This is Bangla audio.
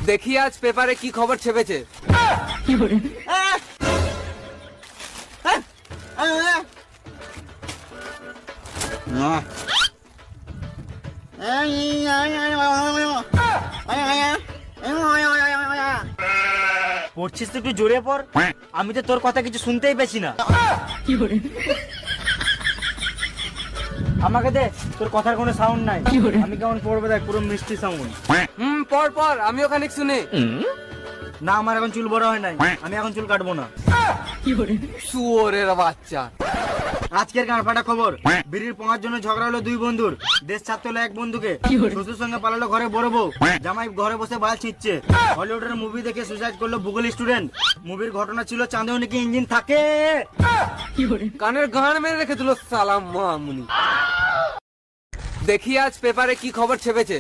দেখি আজ পেপারে কি খবর ছেপেছে। পড়ছিস তো একটু জোরে পড়, আমি তো তোর কথা কিছু শুনতেই পেছি না। আমাকে দে, তোর কথার কোনো সাউন্ড নাই। আমি কেমন পড়বো দেখ, পুরো মিষ্টি সাউন্ড। পর পর আমিও খানিক শুনি। না, আমার এখন চুল বড় হয় নাই, আমি এখন চুল কাটবো না। শুয়োরের বাচ্চা। আজকের গান ফাটা খবর, বিড়ির পোঙার জন্য ঝগড়া হলো দুই বন্ধুর, দেশ ছাড়তে হলো এক বন্ধুকে, শ্বশুর সঙ্গে পালালো ঘরে বড় বউ, জামাই ঘরে বসে বাল ছিটছে। হলিউডের মুভি দেখে সুসাইড করলো ভূগোল স্টুডেন্ট। মুভির ঘটনা ছিল চাঁদেও নাকি ইঞ্জিন থাকে। কানের গান মেরে রেখে দিল সালাম মামুনি। দেখি আজ পেপারে কি খবর ছেপেছে।